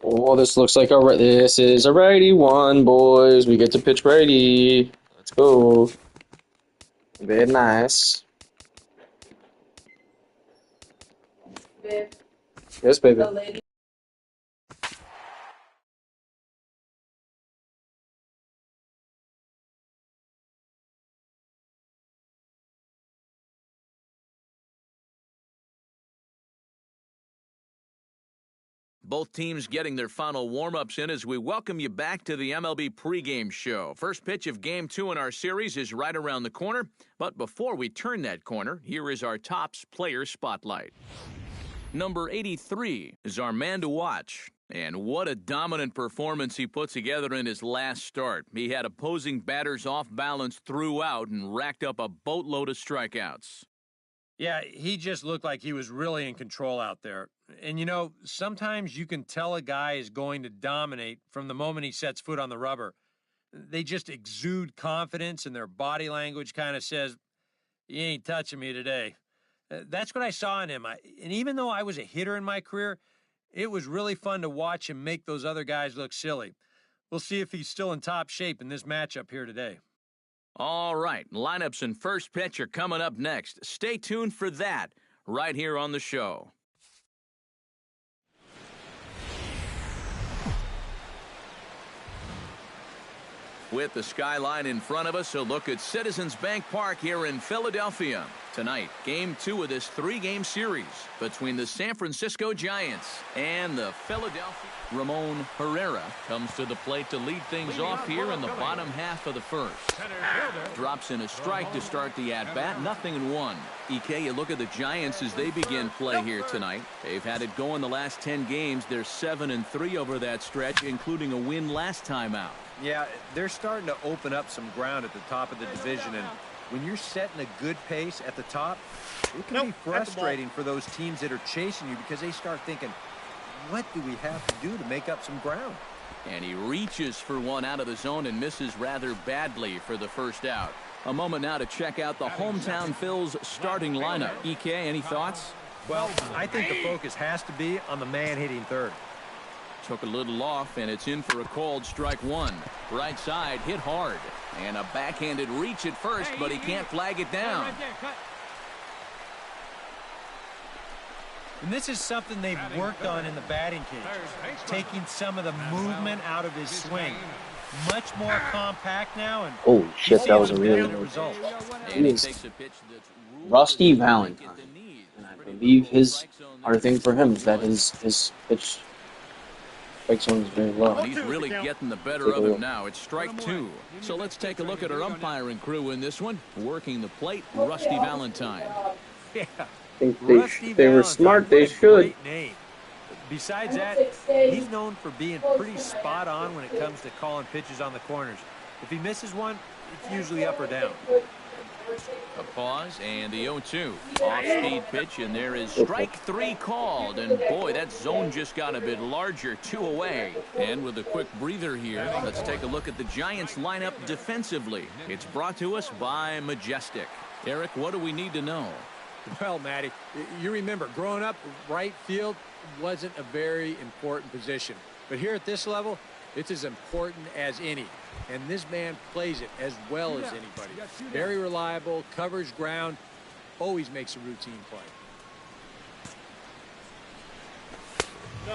Oh, this looks like this is a righty one, boys. We get to pitch righty. Let's go. Very nice. Babe, Yes, baby. the lady. Both teams getting their final warm-ups in as we welcome you back to the MLB pregame show. First pitch of Game 2 in our series is right around the corner. But before we turn that corner, here is our Topps player spotlight. Number 83 is our man to watch. And what a dominant performance he put together in his last start. He had opposing batters off balance throughout and racked up a boatload of strikeouts. Yeah, he just looked like he was really in control out there. And, you know, sometimes you can tell a guy is going to dominate from the moment he sets foot on the rubber. They just exude confidence, and their body language kind of says, "You ain't touching me today." That's what I saw in him. And even though I was a hitter in my career, it was really fun to watch him make those other guys look silly. We'll see if he's still in top shape in this matchup here today. All right, lineups and first pitch are coming up next. Stay tuned for that right here on the show. With the skyline in front of us, a look at Citizens Bank Park here in Philadelphia. Tonight, Game 2 of this 3-game series between the San Francisco Giants and the Philadelphia. Ramon Herrera comes to the plate to lead things off here in the bottom half of the first. Drops in a strike to start the at-bat, 0-1. EK, you look at the Giants as they begin play here tonight. They've had it going the last 10 games. They're 7-3 over that stretch, including a win last time out. Yeah, they're starting to open up some ground at the top of the division, and when you're setting a good pace at the top, it can be frustrating for those teams that are chasing you because they start thinking, what do we have to do to make up some ground? And he reaches for one out of the zone and misses rather badly for the first out. A moment now to check out the hometown Phil's starting lineup. EK, any thoughts? Well, I think the focus has to be on the man hitting third. Took a little off, and it's in for a called strike one. Right side, hit hard. And a backhanded reach at first, but he can't flag it down. And this is something they've worked on in the batting cage, taking some of the movement out of his swing. Much more compact now, and Holy shit, that was a really good result. And he takes a pitch that's Rusty Valentine. And I believe our thing for him is that his pitch strike zone is very low. He's really getting the better of him now. It's strike two. So let's take a look at our umpiring crew in this one. Working the plate, Rusty Valentine. Yeah. I think they were smart. They should. Besides that, he's known for being pretty spot on when it comes to calling pitches on the corners. If he misses one, it's usually up or down. A pause and the 0-2. Off-speed pitch, and there is strike three called. And boy, that zone just got a bit larger, 2 away. And with a quick breather here, let's take a look at the Giants lineup defensively. It's brought to us by Majestic. Eric, what do we need to know? Well, Matty, you remember growing up, right field wasn't a very important position. But here at this level, it's as important as any. And this man plays it as well as anybody. Very reliable, covers ground, always makes a routine play.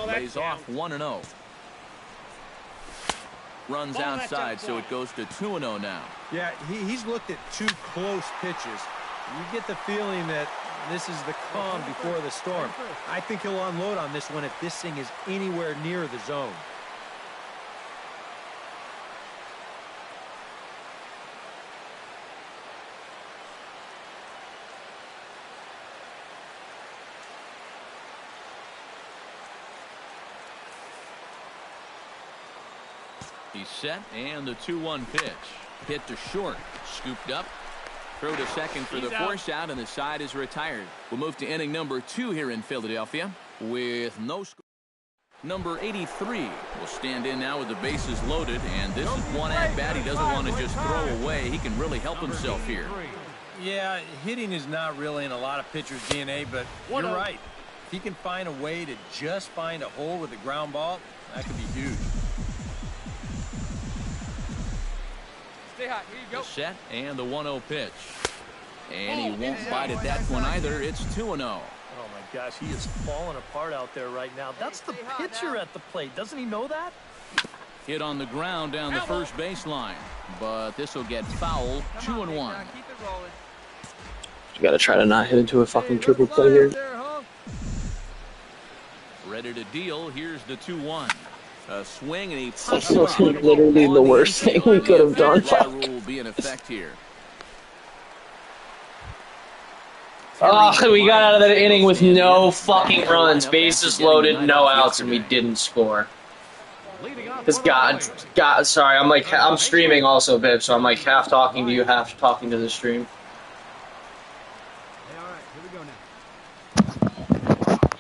Lays off 1-0. Runs outside, so it goes to 2-0 now. Yeah, he's looked at 2 close pitches. You get the feeling that this is the calm before the storm. I think he'll unload on this one if this thing is anywhere near the zone. He's set, and the 2-1 pitch. Hit to short, scooped up. Throw to second for the force out, and the side is retired. We'll move to inning number 2 here in Philadelphia with no score. Number 83 will stand in now with the bases loaded, and this is one at-bat he doesn't want to just throw away. He can really help himself here. Yeah, hitting is not really in a lot of pitchers' DNA, but you're right. If he can find a way to just find a hole with a ground ball, that could be huge. Stay hot. Here you go. The set and the 1-0 pitch. And he won't bite at that one either. It's 2-0. Oh, my gosh, he is falling apart out there right now. That's the pitcher at the plate. Doesn't he know that? Hit on the ground down the first baseline. But this will get foul. 2-1. Keep it rolling. You gotta try to not hit into a fucking triple play here. Ready to deal. Here's the 2-1. A swing, and he This was literally the worst thing we could have done. Rule will be in effect here. Oh, we got out of that inning with no fucking runs, bases loaded, no outs, and we didn't score. Because God, sorry, I'm streaming also, babe, so I'm like half talking to you, half talking to the stream.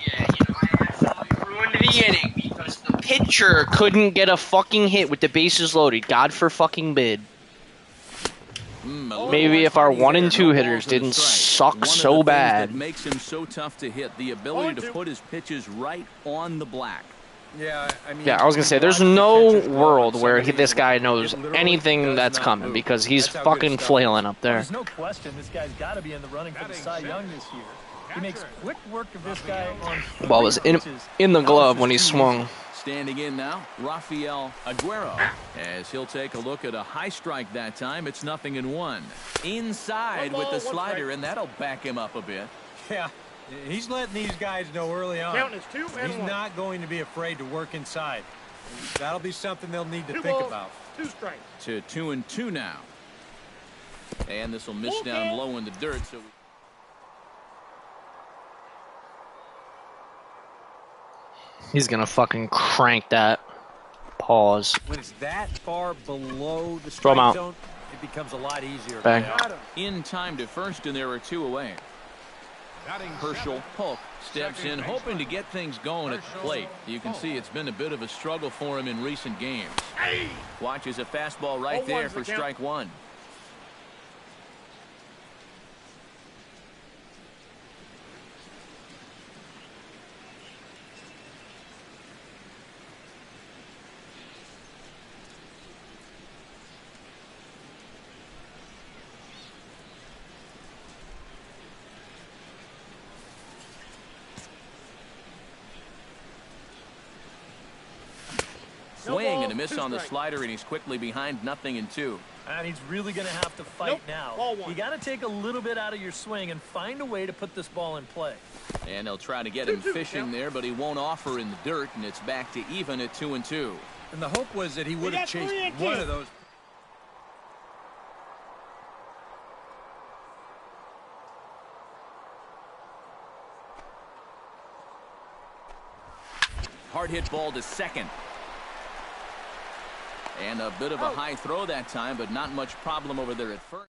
Yeah, you know, I absolutely ruined the inning because the pitcher couldn't get a fucking hit with the bases loaded. God for fucking bid. Maybe if our 1 and 2 hitters didn't suck so bad. That makes him so tough to hit, the ability to put his pitches right on the black. Yeah, I mean, Yeah, I was gonna say, there's no world where this guy knows anything that's coming because he's fucking flailing up there. There's no question this guy's got to be in the running for the Cy Young this year. He makes quick work of this guy on. Well, it was in the glove when he swung. Standing in now, Rafael Aguero, as he'll take a look at a high strike that time. It's 0-1. Inside with the slider, and that'll back him up a bit. Yeah, he's letting these guys know early on. Count is 2 and He's 1. not going to be afraid to work inside. That'll be something they'll need to 2 think balls, about. 2 strikes. To 2-2 now. And this will miss down low in the dirt. So He's gonna fucking crank that. Pause. When it's that far below the Throw him strike out. zone, it becomes a lot easier. Bang. in time to first, and there are 2 away. Herschel Polk steps in, hoping to get things going at the plate. You can see it's been a bit of a struggle for him in recent games. Watches a fastball right there for strike 1. Swing and a miss on the slider, and he's quickly behind 0-2. And he's really going to have to fight now. You got to take a little bit out of your swing and find a way to put this ball in play. And they'll try to get him fishing there, but he won't offer in the dirt, and it's back to even at 2-2. And the hope was that he would have chased one of those. Hard hit ball to second. And a bit of a high throw that time, but not much problem over there at first.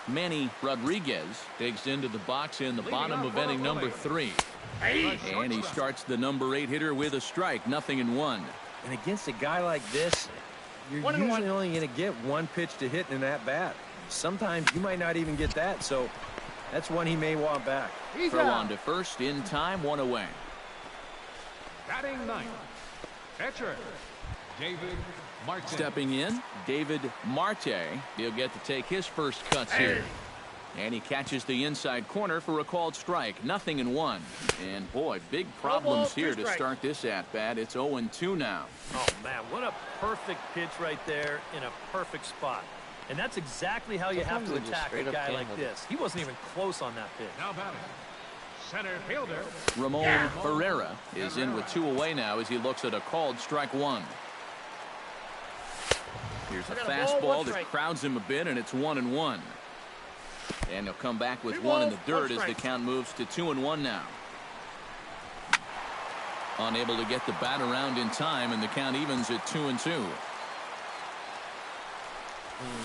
Manny Rodriguez digs into the box in the bottom of inning number 3. And he starts the number 8 hitter with a strike, 0-1. And against a guy like this, you're usually only going to get one pitch to hit in that bat. Sometimes you might not even get that, so that's one he may want back. Throw on to first in time, 1 away. Batting 9th, catcher David Marte. Stepping in, David Marte. He'll get to take his first cuts here. And he catches the inside corner for a called strike, 0-1. And boy, big problems here to start this at-bat. It's 0-2 now. Oh, man, what a perfect pitch right there in a perfect spot. And that's exactly how you have to attack a guy like this. He wasn't even close on that pitch. Now batting, center fielder Ramon Ferreira is in with 2 away now as he looks at a called strike 1. Here's a fastball that crowds him a bit, and it's 1-1. And he'll come back with 1 in the dirt as the count moves to 2-1 now. Unable to get the bat around in time, and the count evens at 2-2.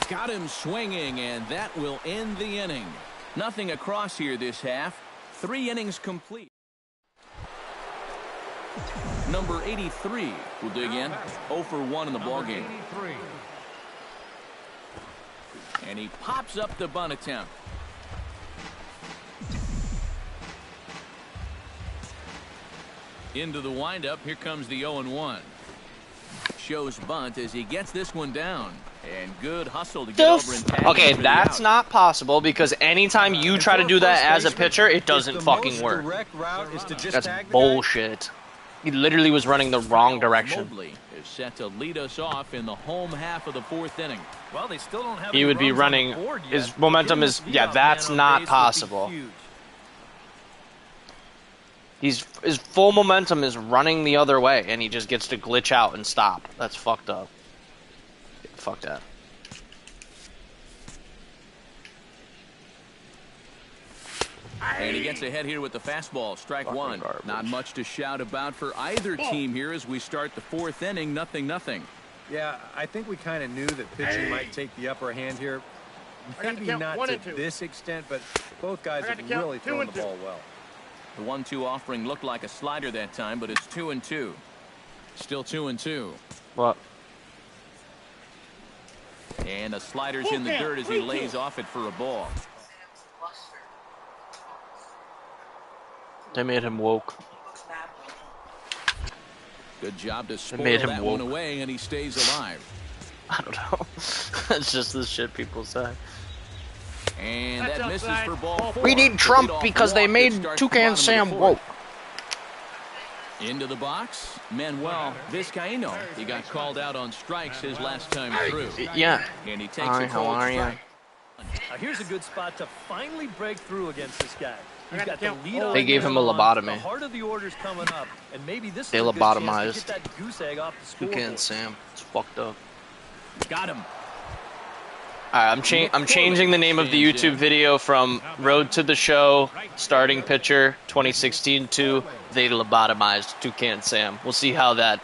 Got him swinging, and that will end the inning. Nothing across here this half. 3 innings complete. Number 83 will dig in. 0 for 1 in the ballgame. 83. And he pops up the bunt attempt. Into the windup. Here comes the 0-1. Shows bunt as he gets this one down. And good hustle to get over and tag Okay, him for the that's out. not possible because anytime you try to do that as a pitcher, it doesn't fucking work. That's bullshit. He literally was running the wrong direction. Mobley is set to lead us off in the home half of the 4th inning. Well, they still don't have He any would be runs on the running. board yet, His but momentum getting is. the Yeah, leadoff that's man on not base would be possible. huge. His full momentum is running the other way, and he just gets to glitch out and stop. That's fucked up. Fuck that. And he gets ahead here with the fastball. Strike one. Not much to shout about for either team here as we start the 4th inning. 0-0. Yeah, I think we kind of knew that pitching might take the upper hand here. Maybe not to this extent, but both guys have really thrown the ball well. The 1-2 offering looked like a slider that time, but it's 2-2. Still 2-2. What? And the slider's in the dirt as he lays off it for a ball. They made him woke. Good job to spoil made him that woke. one away, and he stays alive. I don't know. It's just the shit people say. And that misses for ball 4. We need The Trump leadoff because they walk made that starts Toucan the bottom of Sam the 4th. woke. Into the box, Manuel Vizcaino. He got called out on strikes his last time through. Yeah. And he takes Hi, a how cold are you? strike. Now, here's a good spot to finally break through against this guy. He's got the lead on They gave him a man on, lobotomy. The heart of the order's coming up, and maybe this They is a good chance to lobotomized get that goose egg off the scoreboard. Toucan Sam. It's fucked up. Got him. I'm changing the name of the YouTube video from Road to the Show, starting pitcher 2016 to They Lobotomized Toucan Sam. We'll see how that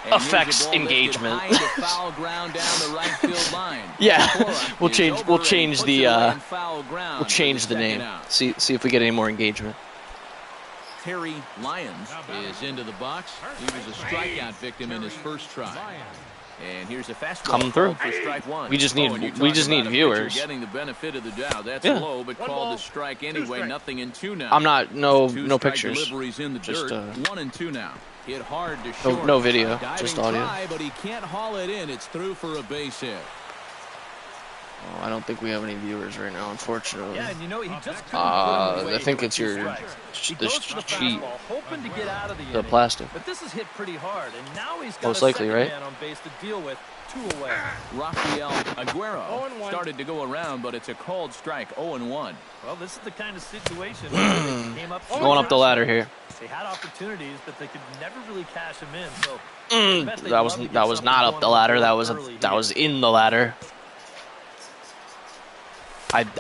And here's affects the ball lifted engagement. high to foul ground down the right field line. Yeah, Cora we'll is change over and puts it the away in foul ground we'll for change the second name. out. See if we get any more engagement. Terry Lyons is into the box. He was a strikeout victim in his first try. And here's a fastball Coming through. for strike one. We just need and you we talk just about need a viewers. pitcher getting the benefit of the doubt. That's Yeah. low, but called a strike anyway. 2-2 now. I'm not no Two-strike pictures. Deliveries in the Just, dirt. 1-2 now. Hit hard to No, short. no video, Diving just audio. try, but he can't haul it in. It's through for a base hit. Oh, I don't think we have any viewers right now, unfortunately. Yeah, and you know, he just couldn't put him away I think with it's 2 your strikes. He the goes for the sheet, fastball, hoping to get out of the the inning. plastic. But this is hit pretty hard, and now he's got Most a likely, second right? man on base to deal with. 2 away. Rafael Aguero started to go around, but it's a called strike. 0-1. Well, this is the kind of situation where they came up Going up the ladder here. They had opportunities, but they could never really cash them in. So I bet they'd That was love to get not something up going the on ladder. board That was early that here. was in the ladder.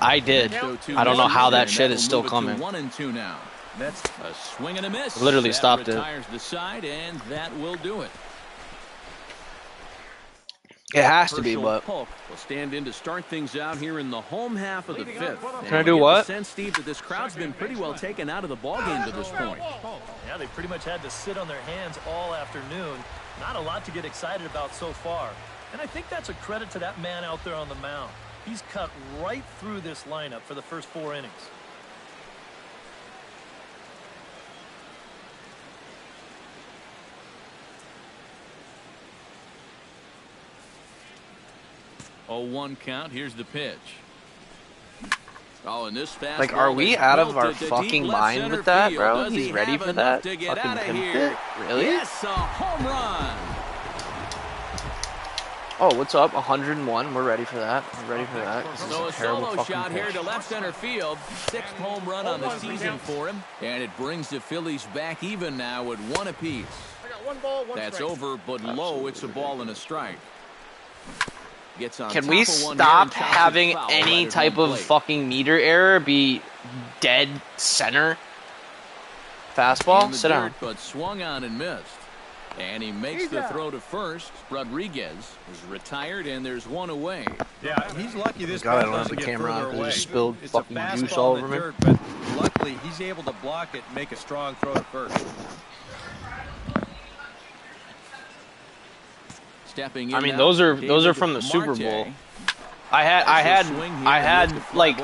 I did. I don't know how that shit is still coming. 1-2 now. That's a swing and a miss. Literally That stopped it. retires the side, and that will do it. It has to be, Herschel but Polk will stand in to start things out here in the home half of the 5th. Can I do what? Sense, Steve, that this crowd's been pretty well taken out of the ballgame to this point. Yeah, they pretty much had to sit on their hands all afternoon. Not a lot to get excited about so far. And I think that's a credit to that man out there on the mound. He's cut right through this lineup for the first 4 innings. Oh, 1 count. Here's the pitch. Oh, and this fastball like, are we is out of our belted to fucking deep left mind center with that, field. bro? Does He's he ready have for enough that? to get Fucking out of him here? fit? Really? Yes, a home run. Oh, what's up? 101. We're ready for that. We're ready for that. This is So a a terrible solo fucking shot here pitch. to left center field. 6th home run on the season for him. And it brings the Phillies back even now at 1 apiece. That's over, but low. It's a ball and a strike. Gets on Can top we of one stop here and chops it having foul any right at type home of plate. fucking meter error be dead center? In Fastball? the Sit dirt, down. but swung on and missed. And he makes the throw to first. Rodriguez is retired, and there's 1 away. Yeah, he's lucky this God, I ball don't have doesn't the get camera on further 'cause it away. just spilled It's a fucking fastball juice all in over the me. dirt, but luckily he's able to block it and make a strong throw to first. Stepping in I mean, now, those are David from the Super Marte. Bowl. I had like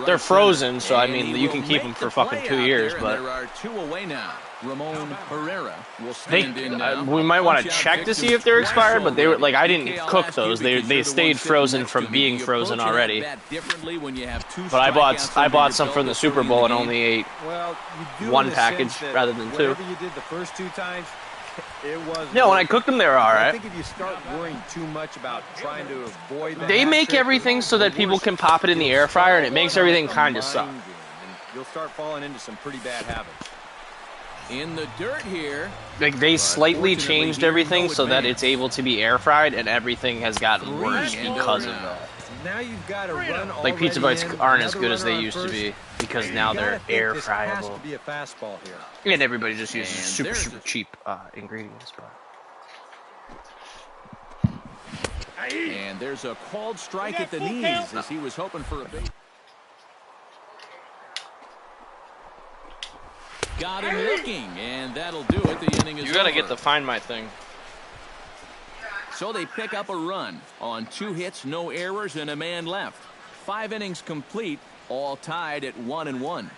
they're frozen, so I mean you can keep them for fucking 2 years, but there are 2 away now. Ramon Herrera will they stand in we might want to check to see if they're expired, but they were like I didn't cook those. They stayed frozen from being frozen already. But I bought some from the Super Bowl and only ate one package rather than 2. Whatever you did the first 2 times, it was. No, when I cooked them, they were all I right. think if you start worrying too much about trying to avoid that, They make everything so that people can pop it in the air fryer, and it makes everything kind of suck. You'll start falling into some pretty bad habits. In the dirt here. Like they slightly changed everything so that it's able to be air fried, and everything has gotten worse because of that. Now you've got to run Like pizza bites aren't as good as they used to be because now they're air friable. To be a fastball here. And everybody just uses super cheap ingredients. And there's a called strike at the knees as he was hoping for a big. Got him looking, and that'll do it. The inning is You gotta over. get the Find My thing. So they pick up a run on 2 hits, no errors, and a man left. 5 innings complete, all tied at 1-1.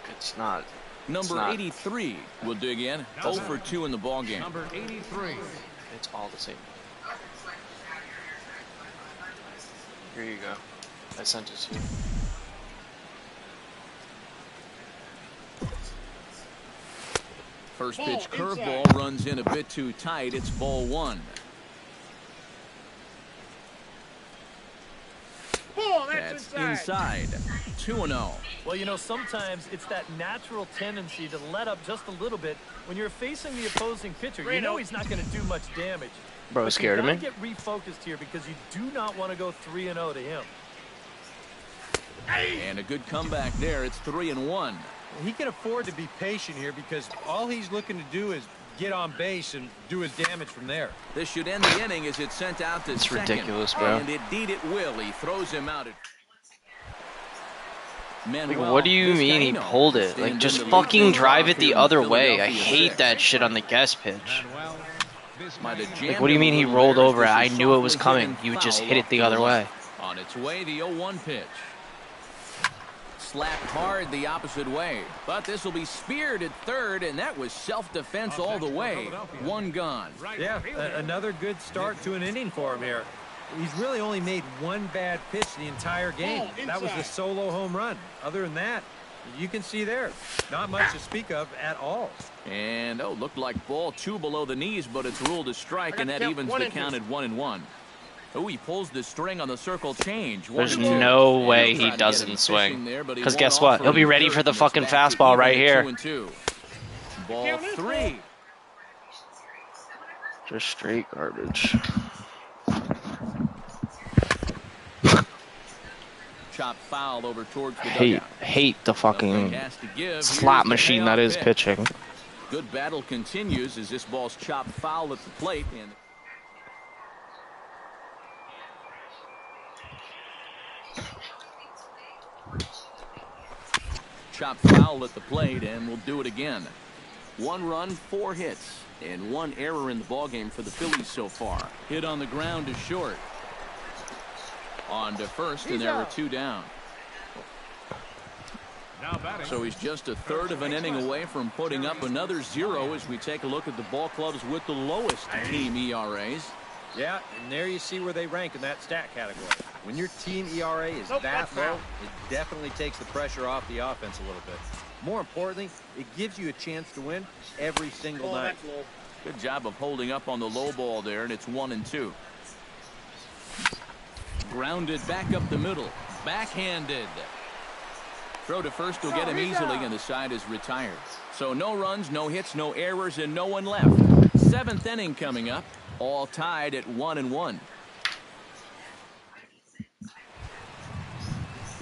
It's not. Number 83 will dig in. 0 for 2 in the ballgame. Number 83. It's all the same. Here you go. I sent it to you. First pitch curveball runs in a bit too tight. It's ball 1. That's inside. 2-0. Well, you know, sometimes it's that natural tendency to let up just a little bit when you're facing the opposing pitcher. You know he's not going to do much damage. Bro, scared of me. Get refocused here because you do not want to go 3-0 to him. And a good comeback there. It's 3-1. He can afford to be patient here because all he's looking to do is get on base and do his damage from there. This should end the inning as it's sent out to second. Ridiculous, bro. And indeed it will. He throws him out. Like, what do you mean he pulled it? Like, just fucking drive it the other way. I hate that shit on the guest pitch. Like, what do you mean he rolled over it? I knew it was coming. You would just hit it the other way. On its way, the 0-1 pitch. Slapped hard the opposite way. But this will be speared at third, and that was self-defense all the way. 1 gone. Yeah, another good start to an inning for him here. He's really only made 1 bad pitch the entire game. That was the solo home run. Other than that, you can see there, not much to speak of at all. And, looked like ball 2 below the knees, but it's ruled a strike, and that evens the count at 1-1. Oh, he pulls the string on the circle change. There's no way he doesn't swing. Because guess what? He'll be ready for the fucking fastball right here. Ball 3. Just straight garbage. Chop foul over towards the Hate the fucking slot machine that is pitching. Good battle continues as this ball's chopped foul at the plate. And chop foul at the plate, and we'll do it again. 1 run, 4 hits, and 1 error in the ballgame for the Phillies so far. Hit on the ground is short. On to first, and there are 2 down. So he's just a third of an inning away from putting up another 0 as we take a look at the ball clubs with the lowest team ERAs. Yeah, and there you see where they rank in that stat category. When your team ERA is that low, it definitely takes the pressure off the offense a little bit. More importantly, it gives you a chance to win every single night. Good job of holding up on the low ball there, and it's 1-2. Grounded back up the middle. Backhanded. Throw to first will get him easily, and the side is retired. So no runs, no hits, no errors, and no one left. 7th inning coming up. All tied at 1-1.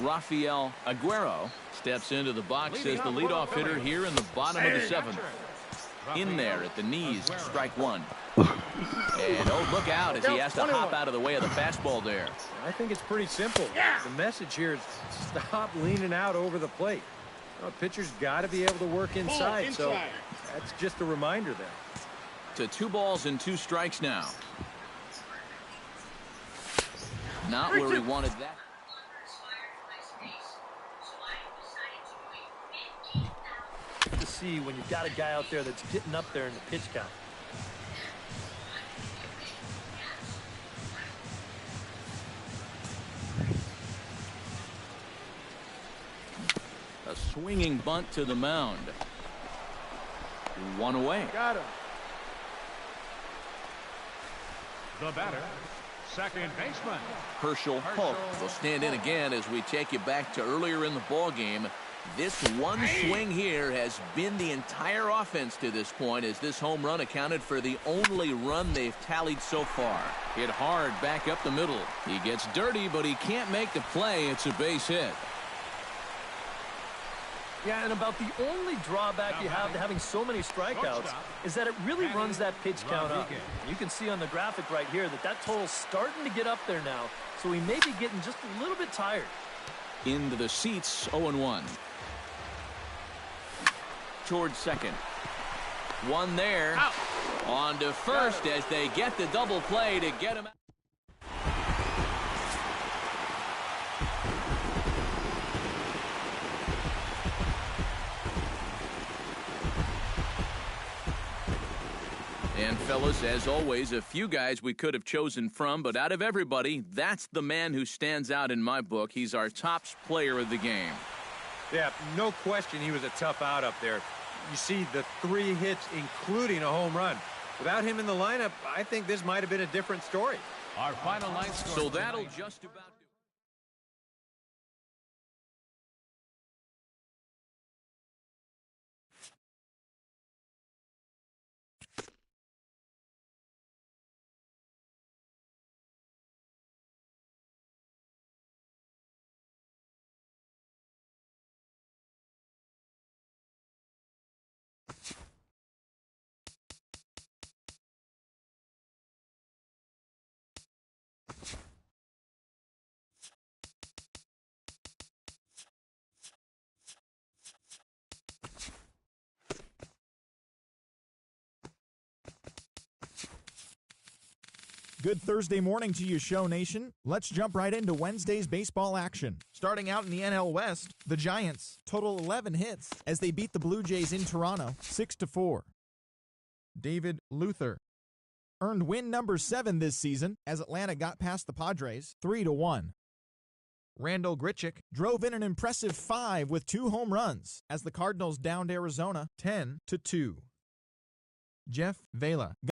Rafael Aguero steps into the box as the leadoff hitter here in the bottom of the 7th. In there at the knees, strike 1. And look out as he has to hop out of the way of the fastball there. I think it's pretty simple. The message here is stop leaning out over the plate. Well, pitcher's got to be able to work inside, so that's just a reminder there. to 2 balls and 2 strikes now. Not where he wanted that. To see when you've got a guy out there that's getting up there in the pitch count. A swinging bunt to the mound. 1 away. Got him. The batter, second baseman. Herschel Hulk will stand in again as we take you back to earlier in the ball game. This one swing here has been the entire offense to this point, as this home run accounted for the only run they've tallied so far. Hit hard back up the middle. He gets dirty, but he can't make the play. It's a base hit. Yeah, and about the only drawback you have to having so many strikeouts is that it really runs that pitch count up. You can see on the graphic right here that that total's starting to get up there now, so he may be getting just a little bit tired. Into the seats, 0-1. Towards second. One there. Out. On to first as they get the double play to get him out. And fellas, as always, a few guys we could have chosen from, but out of everybody, that's the man who stands out in my book. He's our top player of the game. Yeah, no question he was a tough out up there. You see the 3 hits, including a home run. Without him in the lineup, I think this might have been a different story. Our final line score. So that'll just about do. Good Thursday morning to you, Show Nation. Let's jump right into Wednesday's baseball action. Starting out in the NL West, the Giants total 11 hits as they beat the Blue Jays in Toronto 6-4. David Luther earned win number 7 this season as Atlanta got past the Padres 3-1. Randall Grichuk drove in an impressive 5 with 2 home runs as the Cardinals downed Arizona 10-2. Jeff Vela